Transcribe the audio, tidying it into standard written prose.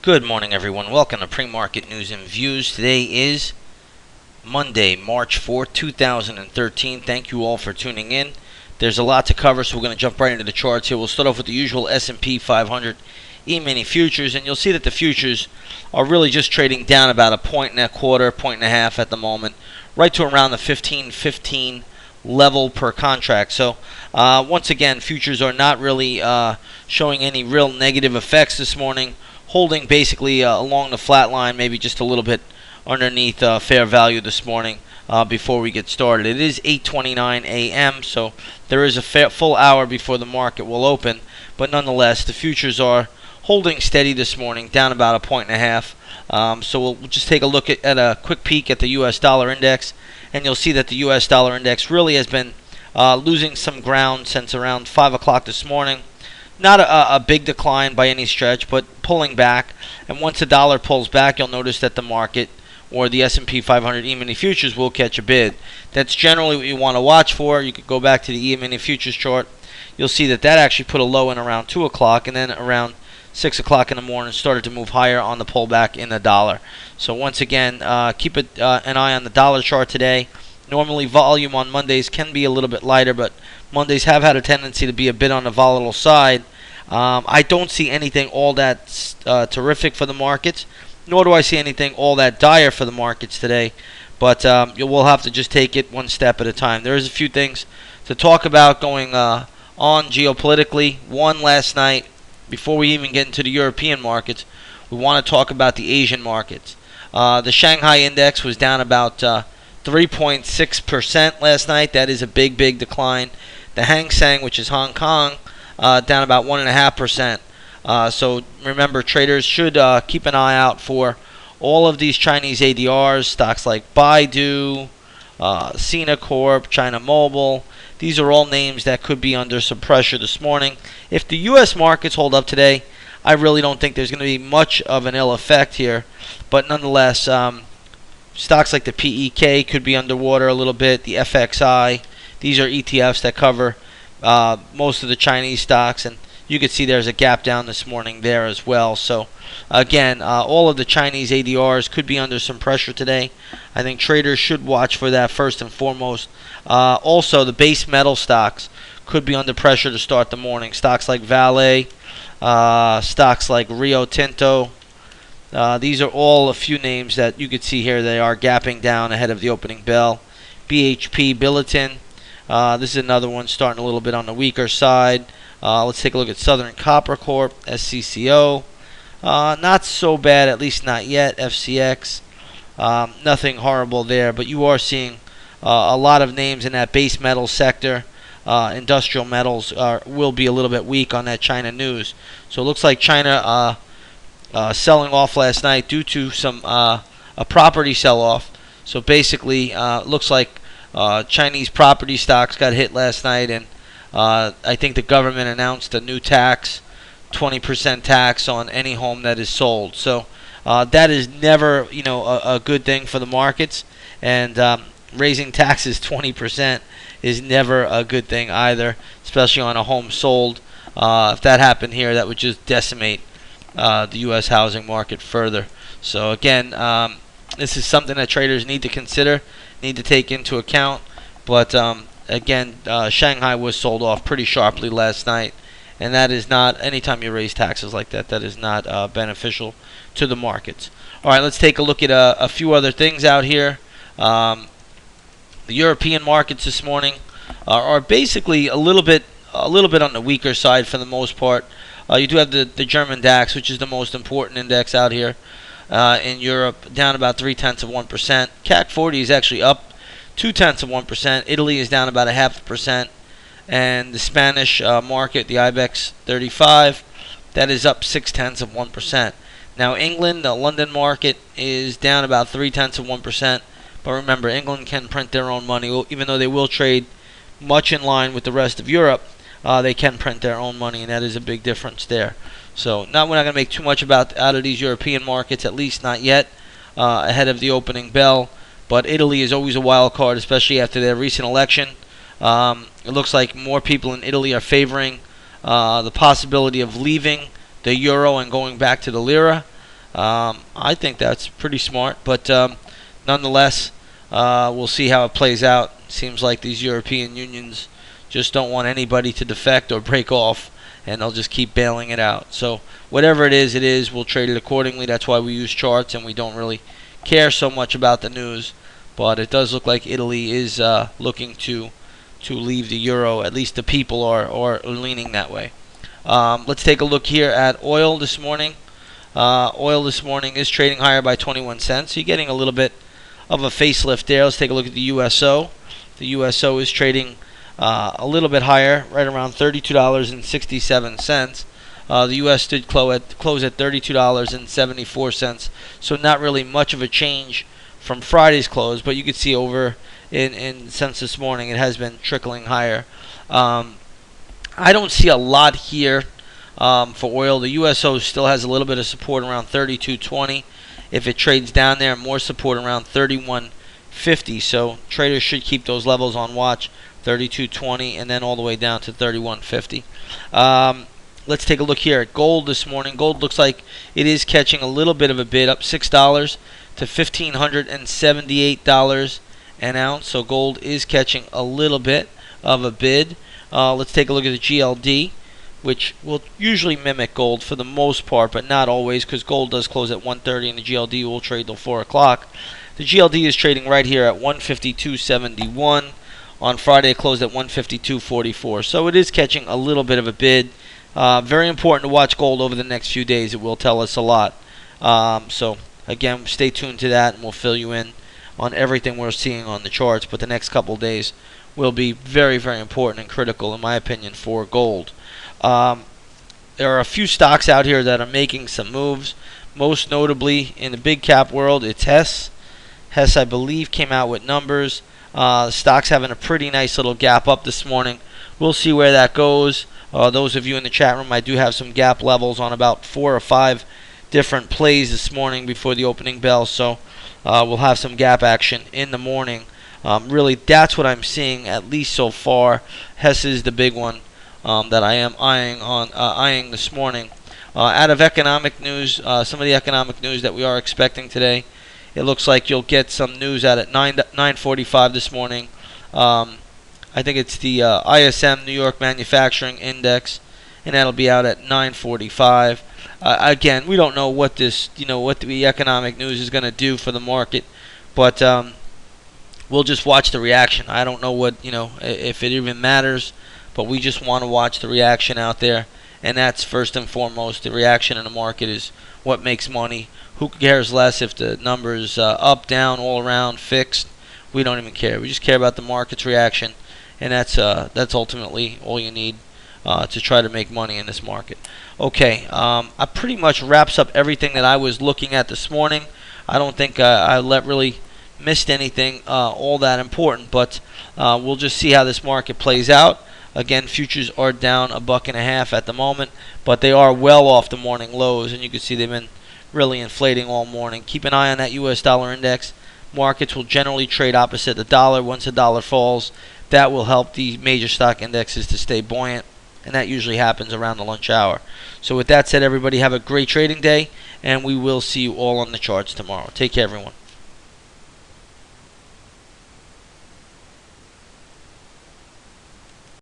Good morning, everyone. Welcome to Pre-Market News and Views. Today is Monday, March 4th, 2013. Thank you all for tuning in. There's a lot to cover, so we're going to jump right into the charts here. We'll start off with the usual S&P 500 E-mini futures, and you'll see that the futures are really just trading down about a point and a quarter, point and a half at the moment, right to around the 15.15 level per contract. So once again, futures are not really showing any real negative effects this morning, holding basically along the flat line, maybe just a little bit underneath fair value this morning before we get started. It is 8:29 a.m., so there is a full hour before the market will open, but nonetheless, the futures are holding steady this morning, down about a point and a half. So we'll just take a look at a quick peek at the U.S. dollar index, and you'll see that the U.S. dollar index really has been losing some ground since around 5 o'clock this morning. Not a big decline by any stretch, but pulling back. And once the dollar pulls back, you'll notice that the market or the S&P 500 E-mini futures will catch a bid. That's generally what you want to watch for. You could go back to the E-mini futures chart. You'll see that actually put a low in around 2 o'clock, and then around 6 o'clock in the morning started to move higher on the pullback in the dollar. So once again, keep an eye on the dollar chart today. Normally volume on Mondays can be a little bit lighter, but Mondays have had a tendency to be a bit on the volatile side. I don't see anything all that terrific for the markets, nor do I see anything all that dire for the markets today. But we'll have to just take it one step at a time. There's a few things to talk about going on geopolitically. One, last night, before we even get into the European markets, we want to talk about the Asian markets. The Shanghai index was down about 3.6% last night. That is a big decline. The Hang Seng, which is Hong Kong, down about 1.5%. So remember, traders should keep an eye out for all of these Chinese ADRs, stocks like Baidu, Sina Corp, China Mobile. These are all names that could be under some pressure this morning. If the U.S. markets hold up today, I really don't think there's going to be much of an ill effect here. But nonetheless, stocks like the PEK could be underwater a little bit. The FXI, these are ETFs that cover most of the Chinese stocks, and you can see there's a gap down this morning there as well. So again, all of the Chinese ADRs could be under some pressure today. I think traders should watch for that first and foremost. Also, the base metal stocks could be under pressure to start the morning. Stocks like Vale, stocks like Rio Tinto. These are all a few names that you could see here. They are gapping down ahead of the opening bell. BHP Billiton. This is another one starting a little bit on the weaker side. Let's take a look at Southern Copper Corp, SCCO. Not so bad, at least not yet. FCX. Nothing horrible there, but you are seeing a lot of names in that base metal sector. Industrial metals will be a little bit weak on that China news. So it looks like China selling off last night due to some a property sell-off. So basically, looks like Chinese property stocks got hit last night, and I think the government announced a new tax, 20% tax on any home that is sold. So that is never, a good thing for the markets, and raising taxes 20% is never a good thing either, especially on a home sold. If that happened here, that would just decimate the U.S. housing market further. So again, this is something that traders need to consider, need to take into account. But again, Shanghai was sold off pretty sharply last night, and that is not, anytime you raise taxes like that, that is not beneficial to the markets. All right, let's take a look at a few other things out here. The European markets this morning are basically a little bit on the weaker side for the most part. You do have the German DAX, which is the most important index out here in Europe, down about 0.3%. CAC 40 is actually up 0.2%. Italy is down about 0.5%. And the Spanish market, the IBEX 35, that is up 0.6%. Now England, the London market, is down about 0.3%. But remember, England can print their own money, even though they will trade much in line with the rest of Europe. They can print their own money, and that is a big difference there. So we're not going to make too much out of these European markets, at least not yet, ahead of the opening bell. But Italy is always a wild card, especially after their recent election. It looks like more people in Italy are favoring the possibility of leaving the euro and going back to the lira. I think that's pretty smart, but nonetheless, we'll see how it plays out. Seems like these European unions just don't want anybody to defect or break off, and they'll just keep bailing it out. So whatever it is, we'll trade it accordingly. That's why we use charts, and we don't really care so much about the news. But it does look like Italy is looking to leave the euro. At least the people are leaning that way. Let's take a look here at oil this morning. Oil this morning is trading higher by 21 cents. So you're getting a little bit of a facelift there. Let's take a look at the USO. The USO is trading a little bit higher, right around $32.67. The US did close at $32.74. So not really much of a change from Friday's close, but you can see over since this morning it has been trickling higher. I don't see a lot here for oil. The USO still has a little bit of support around 32.20. If it trades down there, more support around 31.50. So traders should keep those levels on watch, 32.20 and then all the way down to 31.50. Let's take a look here at gold this morning. Gold looks like it is catching a little bit of a bid, up $6 to $1,578 an ounce. So gold is catching a little bit of a bid. Let's take a look at the GLD, which will usually mimic gold for the most part, but not always, because gold does close at 1:30 and the GLD will trade till 4 o'clock. The GLD is trading right here at 152.71. On Friday, it closed at 152.44. So it is catching a little bit of a bid. Very important to watch gold over the next few days. It will tell us a lot. So again, stay tuned to that, and we'll fill you in on everything we're seeing on the charts. But the next couple of days will be very, very important and critical, in my opinion, for gold. There are a few stocks out here that are making some moves. Most notably, in the big cap world, it's Hess. Hess, I believe, came out with numbers. The stock's having a pretty nice little gap up this morning. We'll see where that goes. Those of you in the chat room, I do have some gap levels on about 4 or 5 different plays this morning before the opening bell. So we'll have some gap action in the morning. Really, that's what I'm seeing, at least so far. Hess is the big one that I am eyeing this morning. Out of economic news, some of the economic news that we are expecting today, it looks like you'll get some news out at 9:45 this morning. I think it's the ISM New York Manufacturing Index, and that'll be out at 9:45. Again, we don't know what what the economic news is going to do for the market, but we'll just watch the reaction. I don't know if it even matters, but we just want to watch the reaction out there, and that's first and foremost. The reaction in the market is what makes money. Who cares less if the number's up, down, all around, fixed? We don't even care. We just care about the market's reaction, and that's ultimately all you need to try to make money in this market. Okay, I pretty much wraps up everything that I was looking at this morning. I don't think I really missed anything all that important, but we'll just see how this market plays out. Again, futures are down $1.50 at the moment, but they are well off the morning lows, and you can see they've been really inflating all morning. Keep an eye on that U.S. dollar index. Markets will generally trade opposite the dollar. Once the dollar falls, that will help the major stock indexes to stay buoyant, and that usually happens around the lunch hour. So with that said, everybody have a great trading day, and we will see you all on the charts tomorrow. Take care, everyone.